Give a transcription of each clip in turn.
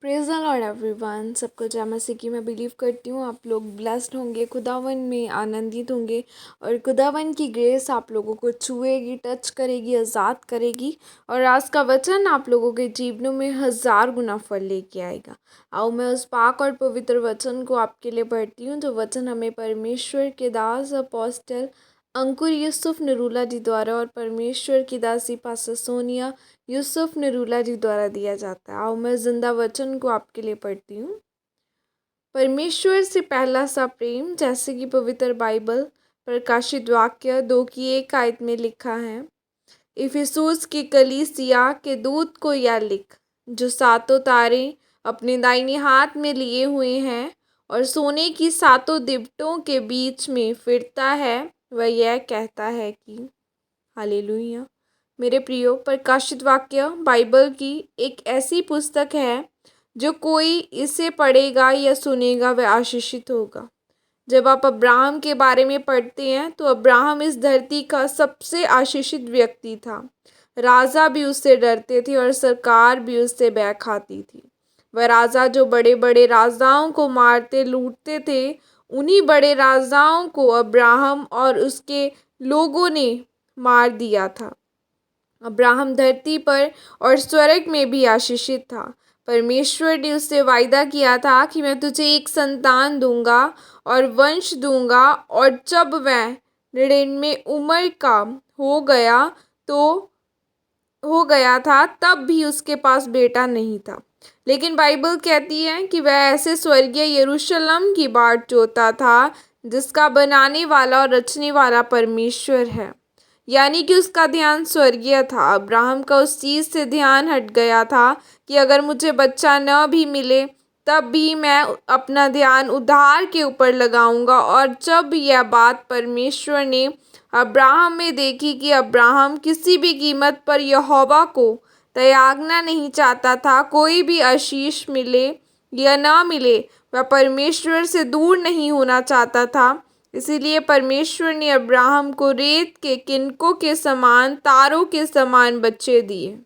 Praise the Lord everyone. सबको जय मसीह की मैं बिलीव करती हूँ आप लोग ब्लेस्ड होंगे, खुदावन में आनंदित होंगे और खुदावन की ग्रेस आप लोगों को छुएगी, टच करेगी, आज़ाद करेगी और आज का वचन आप लोगों के जीवनों में 1000 गुना फल लेके आएगा। आओ मैं उस पाक और पवित्र वचन को आपके लिए पढ़ती हूँ, जो वचन हमें परमेश्वर के दास अपोस्टल अंकुर यूसुफ नरूला जी द्वारा और परमेश्वर की दासी पास्टर सोनिया यूसुफ नरूला जी द्वारा दिया जाता है। आओ मैं जिंदा वचन को आपके लिए पढ़ती हूँ। परमेश्वर से पहला सा प्रेम, जैसे कि पवित्र बाइबल प्रकाशित वाक्य 2 की 1 आयत में लिखा है, इफिसुस की कलीसिया के दूत को यह लिख, जो सातों तारे अपने दाहिने हाथ में लिए हुए हैं और सोने की सातों दिवटों के बीच में फिरता है, वह यह कहता है कि हालेलुया। मेरे प्रियो, प्रकाशित वाक्य बाइबल की एक ऐसी पुस्तक है जो कोई इसे पढ़ेगा या सुनेगा वह आशीषित होगा। जब आप अब्राहम के बारे में पढ़ते हैं तो अब्राहम इस धरती का सबसे आशीषित व्यक्ति था। राजा भी उससे डरते थे और सरकार भी उससे बैर खाती थी। वह राजा जो बड़े बड़े राजाओं को मारते लूटते थे, उन्हीं बड़े राजाओं को अब्राहम और उसके लोगों ने मार दिया था। अब्राहम धरती पर और स्वर्ग में भी आशीषित था। परमेश्वर ने उससे वायदा किया था कि मैं तुझे एक संतान दूंगा और वंश दूंगा, और जब वह 99 उम्र का हो गया तो हो गया था तब भी उसके पास बेटा नहीं था। लेकिन बाइबल कहती है कि वह ऐसे स्वर्गीय यरूशलेम की बाट जोता था जिसका बनाने वाला और रचने वाला परमेश्वर है, यानी कि उसका ध्यान स्वर्गीय था। अब्राहम का उस चीज़ से ध्यान हट गया था कि अगर मुझे बच्चा न भी मिले तब भी मैं अपना ध्यान उद्धार के ऊपर लगाऊंगा। और जब यह बात परमेश्वर ने अब्राहम में देखी कि अब्राहम किसी भी कीमत पर यहोवा को त्यागना नहीं चाहता था, कोई भी आशीष मिले या ना मिले वह परमेश्वर से दूर नहीं होना चाहता था, इसीलिए परमेश्वर ने अब्राहम को रेत के किनकों के समान, तारों के समान बच्चे दिए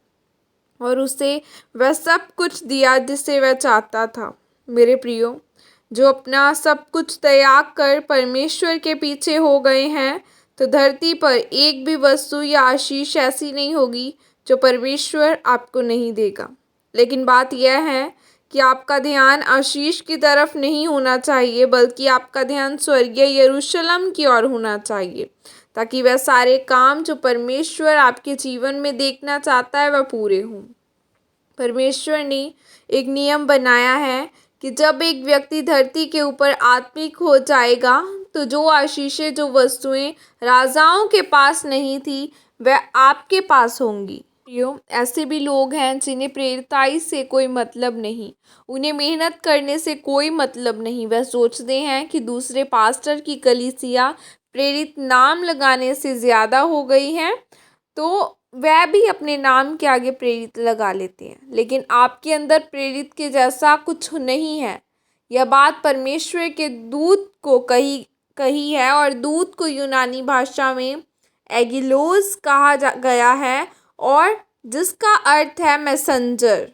और उसे वह सब कुछ दिया जिसे वह चाहता था। मेरे प्रियो, जो अपना सब कुछ त्याग कर परमेश्वर के पीछे हो गए हैं, तो धरती पर एक भी वस्तु या आशीष ऐसी नहीं होगी जो परमेश्वर आपको नहीं देगा। लेकिन बात यह है कि आपका ध्यान आशीष की तरफ नहीं होना चाहिए, बल्कि आपका ध्यान स्वर्गीय यरूशलेम की ओर होना चाहिए, ताकि वह सारे काम जो परमेश्वर आपके जीवन में देखना चाहता है वह पूरे हों। परमेश्वर ने एक नियम बनाया है कि जब एक व्यक्ति धरती के ऊपर आत्मिक हो जाएगा तो जो आशीषें, जो वस्तुएं राजाओं के पास नहीं थी वह आपके पास होंगी। ऐसे भी लोग हैं जिन्हें प्रेरिताई से कोई मतलब नहीं, उन्हें मेहनत करने से कोई मतलब नहीं। वह सोचते हैं कि दूसरे पास्टर की कलीसिया प्रेरित नाम लगाने से ज़्यादा हो गई है, तो वह भी अपने नाम के आगे प्रेरित लगा लेते हैं। लेकिन आपके अंदर प्रेरित के जैसा कुछ नहीं है। यह बात परमेश्वर के दूत को कही है, और दूत को यूनानी भाषा में एगिलोस कहा गया है, और जिसका अर्थ है मैसेंजर।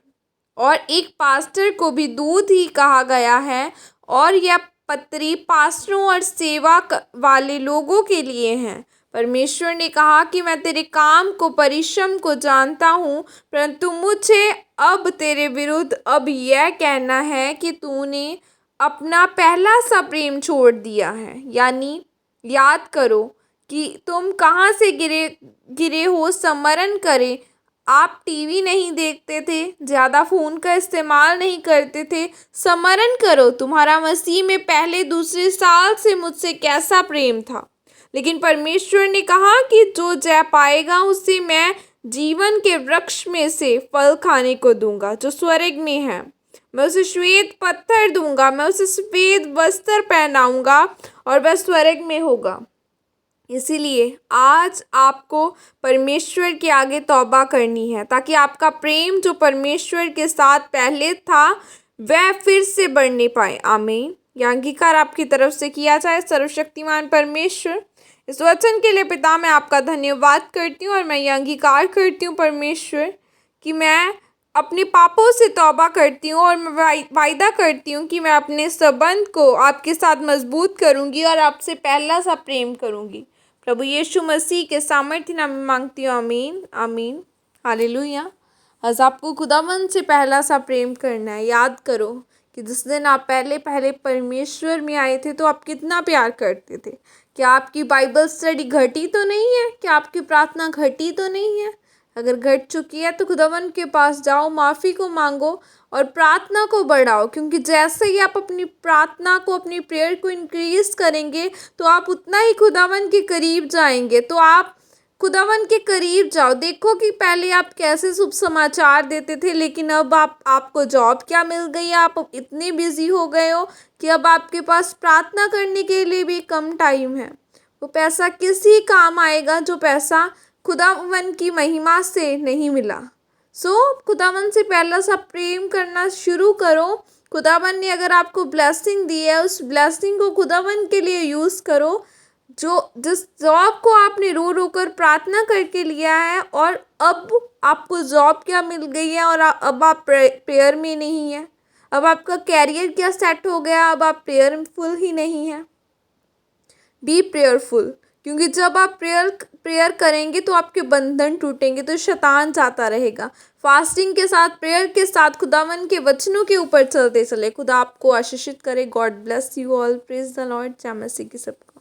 और एक पास्टर को भी दूत ही कहा गया है, और यह पत्री पास्टरों और सेवा वाले लोगों के लिए हैं। परमेश्वर ने कहा कि मैं तेरे काम को, परिश्रम को जानता हूँ, परंतु मुझे अब तेरे विरुद्ध अब यह कहना है कि तूने अपना पहला सा प्रेम छोड़ दिया है। यानी याद करो कि तुम कहाँ से गिरे हो, स्मरण करें। आप टीवी नहीं देखते थे, ज़्यादा फ़ोन का इस्तेमाल नहीं करते थे, स्मरण करो तुम्हारा मसीह में पहले दूसरे साल से मुझसे कैसा प्रेम था। लेकिन परमेश्वर ने कहा कि जो जय पाएगा उसे मैं जीवन के वृक्ष में से फल खाने को दूंगा जो स्वर्ग में है। मैं उसे श्वेत पत्थर दूंगा, मैं उसे सफेद वस्त्र पहनाऊंगा और वह स्वर्ग में होगा। इसीलिए आज आपको परमेश्वर के आगे तौबा करनी है, ताकि आपका प्रेम जो परमेश्वर के साथ पहले था वह फिर से बढ़ने पाए। आमीन। यह अंगीकार आपकी तरफ से किया जाए। सर्वशक्तिमान परमेश्वर, इस वचन के लिए पिता मैं आपका धन्यवाद करती हूँ, और मैं यह अंगीकार करती हूँ परमेश्वर कि मैं अपने पापों से तौबा करती हूँ और मैं वायदा करती हूँ कि मैं अपने संबंध को आपके साथ मजबूत करूँगी और आपसे पहला सा प्रेम करूँगी। प्रभु यीशु मसीह के सामर्थ्य नाम में मांगती हूँ, आमीन आमीन हालेलुया। आज आपको खुदावंद से पहला सा प्रेम करना है। याद करो कि जिस दिन आप पहले पहले परमेश्वर में आए थे तो आप कितना प्यार करते थे। क्या आपकी बाइबल स्टडी घटी तो नहीं है? क्या आपकी प्रार्थना घटी तो नहीं है? अगर घट चुकी है तो खुदावन के पास जाओ, माफ़ी को मांगो और प्रार्थना को बढ़ाओ, क्योंकि जैसे ही आप अपनी प्रार्थना को, अपनी प्रेयर को इंक्रीज करेंगे तो आप उतना ही खुदावन के करीब जाएंगे। तो आप खुदावन के करीब जाओ। देखो कि पहले आप कैसे शुभ समाचार देते थे, लेकिन अब आपको जॉब क्या मिल गई है, आप इतने बिजी हो गए हो कि अब आपके पास प्रार्थना करने के लिए भी कम टाइम है। वो पैसा किसी काम आएगा जो पैसा खुदावन की महिमा से नहीं मिला। खुदावन से पहला सा प्रेम करना शुरू करो। खुदावन ने अगर आपको ब्लेसिंग दी है, उस ब्लेसिंग को खुदावन के लिए यूज़ करो। जिस जॉब को आपने रो रो कर प्रार्थना करके लिया है और अब आपको जॉब क्या मिल गई है और अब आप प्रेयर में नहीं है। अब आपका कैरियर क्या सेट हो गया, अब आप प्रेयरफुल ही नहीं है। बी प्रेयरफुल, क्योंकि जब आप प्रेयर करेंगे तो आपके बंधन टूटेंगे, तो शैतान जाता रहेगा। फास्टिंग के साथ, प्रेयर के साथ खुदावन के वचनों के ऊपर चलते चले। खुदा आपको आशीषित करे। God bless you all. Praise the Lord. जय मसीह की सबको।